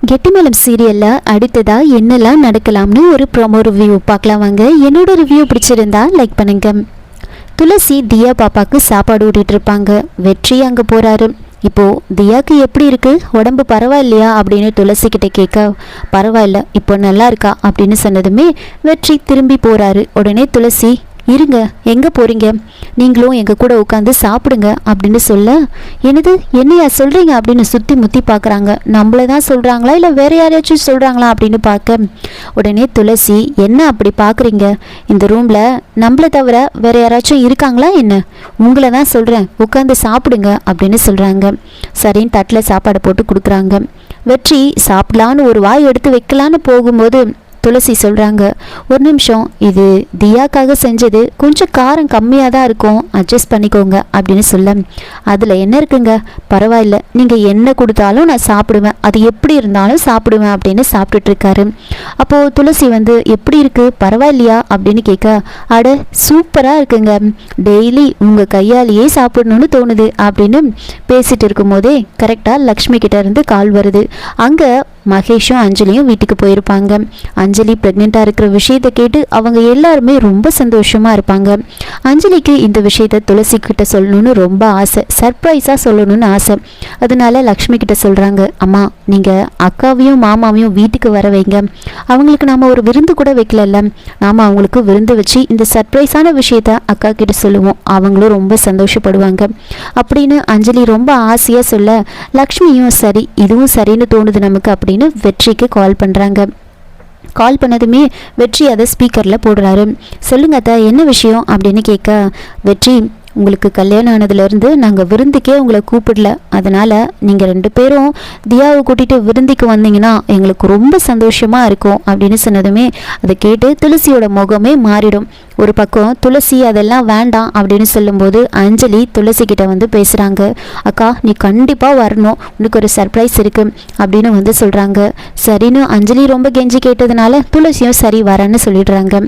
கெட்டிமேளம் சீரியல்ல அடுத்ததா என்னெல்லாம் நடக்கலாம்னு ஒரு ப்ரோமோ ரிவ்யூ பார்க்கலாம் வாங்க. என்னோட ரிவ்யூ பிடிச்சிருந்தா லைக் பண்ணுங்க. துளசி தியா பாப்பாக்கு சாப்பாடு ஊட்டிட்டு இருப்பாங்க. வெற்றி அங்க போறாரு. இப்போ தியாக்கு எப்படி இருக்கு, உடம்பு பரவாயில்லையா அப்படின்னு துளசி கிட்ட கேட்க, பரவாயில்ல இப்போ நல்லா இருக்கா அப்படின்னு சொன்னதுமே வெற்றி திரும்பி போறாரு. உடனே துளசி, இருங்க எங்கே போகிறீங்க, நீங்களும் எங்கள் கூட உட்காந்து சாப்பிடுங்க அப்படின்னு சொல்ல, என்னது என்னையா சொல்கிறீங்க அப்படின்னு சுற்றி முற்றி பார்க்குறாங்க. நம்மளை தான் சொல்கிறாங்களா இல்லை வேறு யாரையாச்சும் சொல்கிறாங்களா அப்படின்னு பார்க்க, உடனே துளசி, என்ன அப்படி பார்க்குறீங்க, இந்த ரூமில் நம்மளை தவிர வேறு யாராச்சும் இருக்காங்களா என்ன, உங்களை தான் சொல்கிறேன் உட்காந்து சாப்பிடுங்க அப்படின்னு சொல்கிறாங்க. சரின்னு தட்டில் சாப்பாடு போட்டு கொடுக்குறாங்க. வெற்றி சாப்பிடலான்னு ஒரு வாய் எடுத்து வைக்கலான்னு போகும்போது துளசி சொல்கிறாங்க, ஒரு நிமிஷம், இது தியாக்காக செஞ்சது, கொஞ்சம் காரம் கம்மியாக தான் இருக்கும், அட்ஜஸ்ட் பண்ணிக்கோங்க அப்படின்னு சொல்ல, அதில் என்ன இருக்குங்க, பரவாயில்ல நீங்கள் என்ன கொடுத்தாலும் நான் சாப்பிடுவேன், அது எப்படி இருந்தாலும் சாப்பிடுவேன் அப்படின்னு சாப்பிட்டுட்ருக்காரு. அப்போது துளசி எப்படி இருக்குது பரவாயில்லையா அப்படின்னு கேட்க, அட சூப்பராக இருக்குங்க, டெய்லி உங்கள் கையாலேயே சாப்பிடணும்னு தோணுது அப்படின்னு பேசிகிட்டு இருக்கும்போதே கரெக்டாக லக்ஷ்மி கிட்ட இருந்து கால் வருது. அங்கே மகேஷும் அஞ்சலியும் வீட்டுக்கு போயிருப்பாங்க. அஞ்சலி ப்ரெக்னெண்ட்டாக இருக்கிற விஷயத்தை கேட்டு அவங்க எல்லாருமே ரொம்ப சந்தோஷமாக இருப்பாங்க. அஞ்சலிக்கு இந்த விஷயத்த துளசி கிட்ட சொல்லணும்னு ரொம்ப ஆசை, சர்ப்ரைஸாக சொல்லணும்னு ஆசை. அதனால லக்ஷ்மி கிட்ட சொல்கிறாங்க, அம்மா நீங்கள் அக்காவையும் மாமாவையும் வீட்டுக்கு வர வைங்க, அவங்களுக்கு நாம் ஒரு விருந்து கூட வைக்கலல்ல, நாம் அவங்களுக்கு விருந்து வச்சு இந்த சர்ப்ரைஸான விஷயத்த அக்கா கிட்ட சொல்லுவோம், அவங்களும் ரொம்ப சந்தோஷப்படுவாங்க அப்படின்னு அஞ்சலி ரொம்ப ஆசையாக சொல்ல, லக்ஷ்மியும் சரி இதுவும் சரின்னு தோணுது நமக்கு அப்படின்னு வெற்றிக்கு கால் பண்ணுறாங்க. கால் பண்ணதுமே வெற்றி அதை ஸ்பீக்கரில் போடுறாரு. சொல்லுங்க அத்தை என்ன விஷயம் அப்படின்னு கேட்க, வெற்றி உங்களுக்கு கல்யாணம் ஆனதுலேருந்து நாங்கள் விருந்துக்கே உங்களை கூப்பிடல, அதனால் நீங்கள் 2 பேரும் தியாவை கூட்டிகிட்டு விருந்துக்கு வந்தீங்கன்னா எங்களுக்கு ரொம்ப சந்தோஷமாக இருக்கும் அப்படின்னு சொன்னதுமே அதை கேட்டு துளசியோட முகமே மாறிடும். ஒரு பக்கம் துளசி அதெல்லாம் வேண்டாம் அப்படின்னு சொல்லும்போது அஞ்சலி துளசி கிட்ட பேசுகிறாங்க, அக்கா நீ கண்டிப்பாக வரணும், உனக்கு ஒரு சர்ப்ரைஸ் இருக்குது அப்படின்னு சொல்கிறாங்க. சரின்னு அஞ்சலி ரொம்ப கெஞ்சி கேட்டதுனால துளசியும் சரி வரேன்னு சொல்லிடுறாங்க.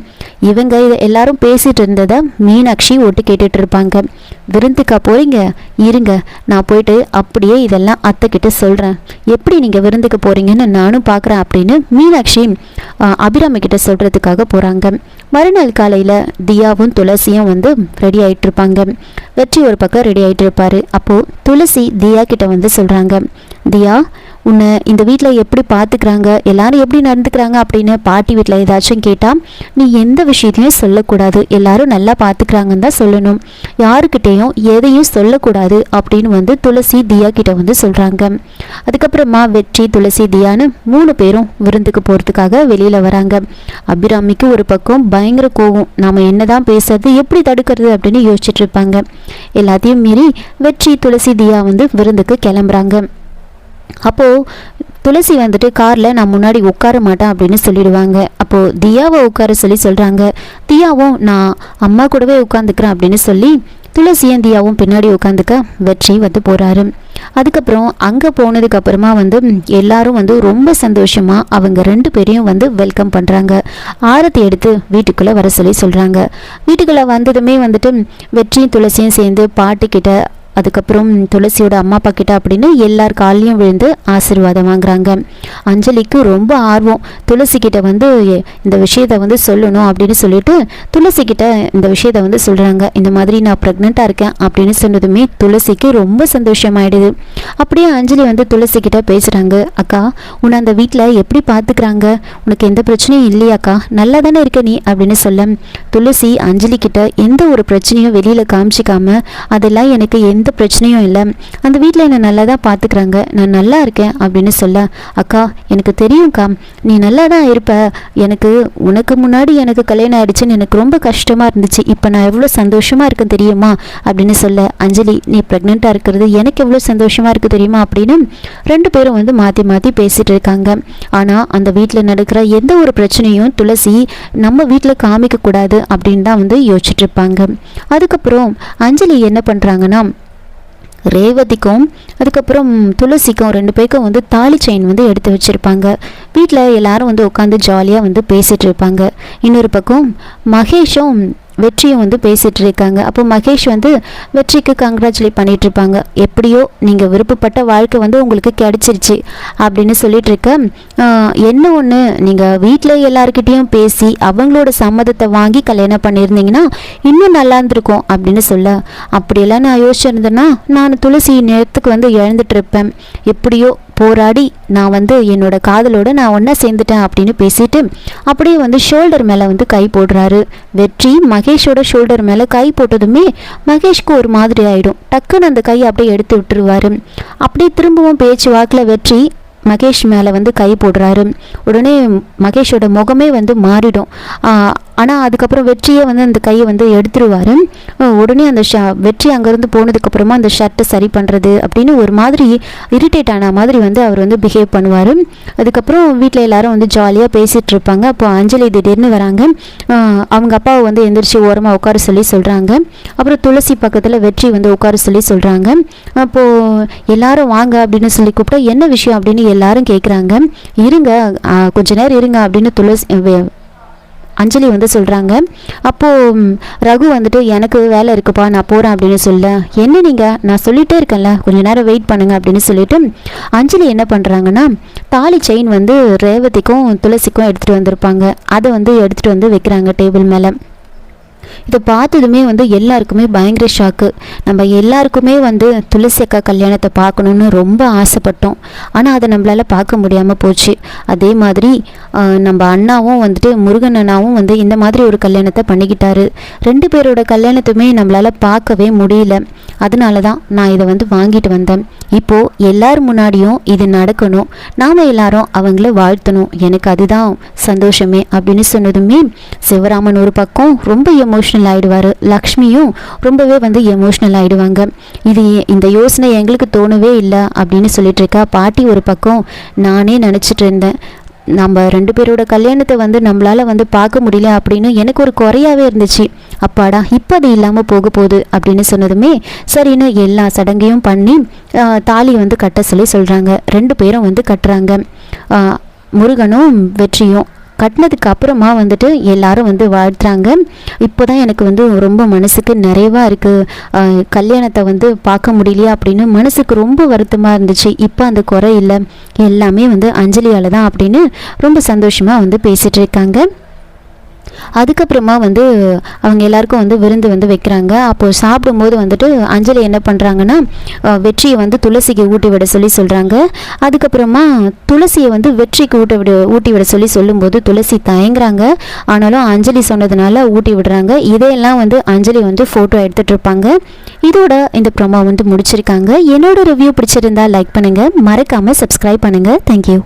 இவங்க இதை எல்லாரும் பேசிகிட்டு இருந்ததை மீனாட்சி ஒட்டு கேட்டுட்டு இருப்பாங்க. விருந்துக்கா போறீங்க, இருங்க நான் போயிட்டு அப்படியே இதெல்லாம் அத்தை கிட்ட சொல்கிறேன், எப்படி நீங்கள் விருந்துக்கு போகிறீங்கன்னு நானும் பார்க்குறேன் அப்படின்னு மீனாட்சி அபிராமி கிட்ட சொல்கிறதுக்காக போகிறாங்க. மறுநாள் காலையில் தியாவும் துளசியும் ரெடி ஆகிட்டு இருப்பாங்க. வெற்றி ஒரு பக்கம் ரெடி ஆகிட்டு இருப்பார். அப்போது துளசி தியா கிட்ட சொல்கிறாங்க, தியா உன்னை இந்த வீட்டில் எப்படி பார்த்துக்கிறாங்க, எல்லாரும் எப்படி நடந்துக்கிறாங்க அப்படின்னு பாட்டி வீட்டில் ஏதாச்சும் கேட்டால் நீ எந்த விஷயத்தையும் சொல்லக்கூடாது, எல்லாரும் நல்லா பார்த்துக்கிறாங்கன்னு தான் சொல்லணும், யாருக்கிட்டேயும் எதையும் சொல்லக்கூடாது அப்படின்னு துளசி தியா கிட்ட சொல்கிறாங்க. அதுக்கப்புறமா வெற்றி துளசி தியான்னு 3 பேரும் விருந்துக்கு போகிறதுக்காக வெளியில் வராங்க. அபிராமிக்கு ஒரு பக்கம் பயங்கர கோவம், நாம் என்னதான் பேசுறது எப்படி தடுக்கிறது அப்படின்னு யோசிச்சுட்டு இருப்பாங்க. எல்லாத்தையும் மீறி வெற்றி துளசி தியா விருந்துக்கு கிளம்புறாங்க. அப்போது துளசி காரில் நான் முன்னாடி உட்கார மாட்டேன் அப்படின்னு சொல்லிடுவாங்க. அப்போது தியாவை உட்கார சொல்கிறாங்க. தியாவும் நான் அம்மா கூடவே உட்காந்துக்கிறேன் அப்படின்னு சொல்லி துளசியும் தியாவும் பின்னாடி உட்காந்துக்க வெற்றி போகிறாரு. அதுக்கப்புறம் அங்கே போனதுக்கப்புறமா எல்லாரும் ரொம்ப சந்தோஷமாக அவங்க 2 பேரையும் வெல்கம் பண்ணுறாங்க. ஆரத்தி எடுத்து வீட்டுக்குள்ளே வர சொல்கிறாங்க. வீட்டுக்குள்ளே வந்ததுமே வெற்றியும் துளசியும் சேர்ந்து பாட்டிக்கிட்ட அதுக்கப்புறம் துளசியோட அம்மா அப்பா கிட்ட அப்படின்னு எல்லார் காலையும் விழுந்து ஆசீர்வாதம் வாங்குறாங்க. அஞ்சலிக்கு ரொம்ப ஆர்வம், துளசி கிட்ட இந்த விஷயத்த சொல்லணும் அப்படின்னு சொல்லிட்டு துளசி கிட்ட இந்த விஷயத்த சொல்கிறாங்க. இந்த மாதிரி நான் ப்ரெக்னெண்ட்டாக இருக்கேன் அப்படின்னு சொன்னதுமே துளசிக்கு ரொம்ப சந்தோஷமாயிடுது. அப்படியே அஞ்சலி துளசி கிட்ட பேசுகிறாங்க, அக்கா உன்னை அந்த வீட்டில் எப்படி பார்த்துக்கிறாங்க, உனக்கு எந்த பிரச்சனையும் இல்லையாக்கா, நல்லா தானே இருக்க நீ அப்படின்னு சொல்ல, துளசி அஞ்சலி கிட்ட எந்த ஒரு பிரச்சனையும் வெளியில் காமிச்சிக்காம, அதெல்லாம் எனக்கு எந்த பிரச்சனையும் இல்லை, அந்த வீட்டில் என்னை நல்லா தான் பார்த்துக்கிறாங்க, நான் நல்லா இருக்கேன் அப்படின்னு சொல்ல, அக்கா எனக்கு தெரியும்க்கா நீ நல்லா தான் இருப்ப, எனக்கு உனக்கு முன்னாடி எனக்கு கல்யாணம் ஆயிடுச்சுன்னு எனக்கு ரொம்ப கஷ்டமாக இருந்துச்சு, இப்போ நான் எவ்வளோ சந்தோஷமாக இருக்கேன் தெரியுமா அப்படின்னு சொல்ல, அஞ்சலி நீ ப்ரெக்னெண்ட்டாக இருக்கிறது எனக்கு எவ்வளோ சந்தோஷமாக இருக்குது தெரியுமா அப்படின்னு 2 பேரும் மாற்றி மாற்றி பேசிகிட்டு இருக்காங்க. ஆனால் அந்த வீட்டில் நடக்கிற எந்த ஒரு பிரச்சனையும் துளசி நம்ம வீட்டில் காமிக்கக்கூடாது அப்படின்னு தான் யோசிச்சுட்டு இருப்பாங்க. அதுக்கப்புறம் அஞ்சலி என்ன பண்ணுறாங்கன்னா, ரேவதிக்கும் அதுக்கப்புறம் துளசிக்கும் 2 பேருக்கும் தாலி செயின் எடுத்து வச்சுருப்பாங்க. வீட்டில் எல்லாரும் உட்காந்து ஜாலியாக பேசிகிட்டு இருப்பாங்க. இன்னொரு பக்கம் மகேஷும் வெற்றியும் வந்து பேசிகிட்டு இருக்காங்க. அப்போ மகேஷ் வந்து வெற்றிக்கு கங்க்ராச்சுலேட் பண்ணிகிட்டு இருப்பாங்க. எப்படியோ நீங்கள் விருப்பப்பட்ட வாழ்க்கை வந்து உங்களுக்கு கிடைச்சிருச்சு அப்படின்னு சொல்லிட்டு இருக்க, என்ன ஒன்று நீங்கள் வீட்டில் எல்லாருக்கிட்டேயும் பேசி அவங்களோட சம்மதத்தை வாங்கி கல்யாணம் பண்ணியிருந்தீங்கன்னா இன்னும் நல்லா இருந்திருக்கும் அப்படின்னு சொல்ல, அப்படியெல்லாம் நான் யோசிச்சிருந்தேன்னா நான் துளசி நேரத்துக்கு வந்து இழந்துட்டு இருப்பேன். எப்படியோ போராடி நான் வந்து என்னோட காதலோட நான் ஒன்றா சேர்ந்துட்டேன் அப்படின்னு பேசிட்டு அப்படியே வந்து ஷோல்டர் மேலே வந்து கை போடுறாரு. வெற்றி மகேஷோட ஷோல்டர் மேலே கை போட்டதுமே மகேஷ்க்கு ஒரு மாதிரி ஆகிடும். டக்குன்னு அந்த கையை அப்படியே எடுத்து விட்டுருவாரு. அப்படியே திரும்பவும் பேச்சு வாக்கில் வெற்றி மகேஷ் மேலே வந்து கை போடுறாரு. உடனே மகேஷோட முகமே வந்து மாறிடும். ஆனால் அதுக்கப்புறம் வெற்றியே வந்து அந்த கையை வந்து எடுத்துருவார். உடனே அந்த வெற்றி அங்கேருந்து போனதுக்கப்புறமா அந்த ஷர்ட்டை சரி பண்ணுறது அப்படின்னு ஒரு மாதிரி இரிட்டேட் ஆன மாதிரி வந்து அவர் வந்து பிஹேவ் பண்ணுவார். அதுக்கப்புறம் வீட்டில் எல்லாரும் வந்து ஜாலியாக பேசிகிட்டு இருப்பாங்க. அப்போ அஞ்சலி திடீர்னு வராங்க. அவங்க அப்பாவை வந்து எந்திரிச்சு ஓரமாக உட்கார சொல்லி சொல்கிறாங்க. அப்புறம் துளசி பக்கத்தில் வெற்றி வந்து உட்கார சொல்லி சொல்கிறாங்க. அப்போது எல்லாரும் வாங்க அப்படின்னு சொல்லி கூப்பிட்டா என்ன விஷயம் அப்படின்னு எல்லாரும் கேட்குறாங்க. இருங்க கொஞ்ச நேரம் இருங்க அப்படின்னு அஞ்சலி வந்து சொல்கிறாங்க. அப்போது ரகு வந்துட்டு எனக்கு வேலை இருக்குப்பா நான் போகிறேன் அப்படின்னு சொல்ல, என்ன நீங்கள் நான் சொல்லிகிட்டே இருக்கேன்ல கொஞ்சம் நேரம் வெயிட் பண்ணுங்க அப்படின்னு சொல்லிட்டு அஞ்சலி என்ன பண்ணுறாங்கன்னா தாலி செயின் வந்து ரேவதிக்கும் துளசிக்கும் எடுத்துகிட்டு வந்திருப்பாங்க. அதை வந்து எடுத்துகிட்டு வந்து வைக்கிறாங்க டேபிள் மேலே. இதை பார்த்ததுமே வந்து எல்லாருக்குமே பயங்கர ஷாக்கு. நம்ம எல்லாருக்குமே வந்து துளசி அக்கா கல்யாணத்தை பார்க்கணுன்னு ரொம்ப ஆசைப்பட்டோம். ஆனால் அதை நம்மளால் பார்க்க முடியாமல் போச்சு. அதே மாதிரி நம்ம அண்ணாவும் வந்துட்டு முருகன் அண்ணாவும் வந்து இந்த மாதிரி ஒரு கல்யாணத்தை பண்ணிக்கிட்டாரு. 2 பேரோட கல்யாணத்துமே நம்மளால் பார்க்கவே முடியல. அதனால தான் நான் இதை வந்து வாங்கிட்டு வந்தேன். இப்போது எல்லார் முன்னாடியும் இது நடக்கணும், நாம் எல்லாரும் அவங்கள வாழ்த்தணும், எனக்கு அதுதான் சந்தோஷமே அப்படின்னு சொன்னதுமே சிவராமன் ஒரு பக்கம் ரொம்ப எமோஷ்னல் ஆகிடுவார். லக்ஷ்மியும் ரொம்பவே வந்து எமோஷ்னல் ஆகிடுவாங்க. இந்த யோசனை எங்களுக்கு தோணவே இல்லை அப்படின்னு சொல்லிட்டு இருக்கா. பாட்டி ஒரு பக்கம் நானே நினச்சிட்டு இருந்தேன் நம்ம 2 பேரோட கல்யாணத்தை வந்து நம்மளால் வந்து பார்க்க முடியல அப்படின்னு எனக்கு ஒரு குறையாகவே இருந்துச்சு. அப்பாடா இப்போ அது இல்லாமல் போக போகுது அப்படின்னு சொன்னதுமே சரின்னு எல்லா சடங்கையும் பண்ணி தாலி வந்து கட்ட சொல்லி சொல்கிறாங்க. 2 பேரும் வந்து கட்டுறாங்க. முருகனும் வெற்றியும் கட்டினதுக்கு அப்புறமா வந்துட்டு எல்லாரும் வந்து வாழ்த்துறாங்க. இப்போ தான் எனக்கு வந்து ரொம்ப மனசுக்கு நிறைவாக இருக்குது. கல்யாணத்தை வந்து பார்க்க முடியலையா அப்படின்னு மனசுக்கு ரொம்ப வருத்தமாக இருந்துச்சு. இப்போ அந்த குறை இல்லை, எல்லாமே வந்து அஞ்சலியால் தான் அப்படின்னு ரொம்ப சந்தோஷமாக வந்து பேசிகிட்டு இருக்காங்க. அதுக்கப்புறமா வந்து அவங்க எல்லாருக்கும் வந்து விருந்து வந்து வைக்கிறாங்க. அப்போது சாப்பிடும்போது வந்துட்டு அஞ்சலி என்ன பண்ணுறாங்கன்னா வெற்றியை வந்து துளசிக்கு ஊட்டி விட சொல்லி சொல்கிறாங்க. அதுக்கப்புறமா துளசியை வந்து வெற்றிக்கு ஊட்டி விட சொல்லி சொல்லும்போது துளசி தயங்குறாங்க. ஆனாலும் அஞ்சலி சொன்னதுனால ஊட்டி விடுறாங்க. இதையெல்லாம் வந்து அஞ்சலி வந்து ஃபோட்டோ எடுத்துகிட்டு இருப்பாங்க. இதோட இந்த ப்ரோமோ வந்து முடிச்சிருக்காங்க. என்னோட ரிவ்யூ பிடிச்சிருந்தா லைக் பண்ணுங்கள், மறக்காமல் சப்ஸ்கிரைப் பண்ணுங்கள். தேங்க்யூ.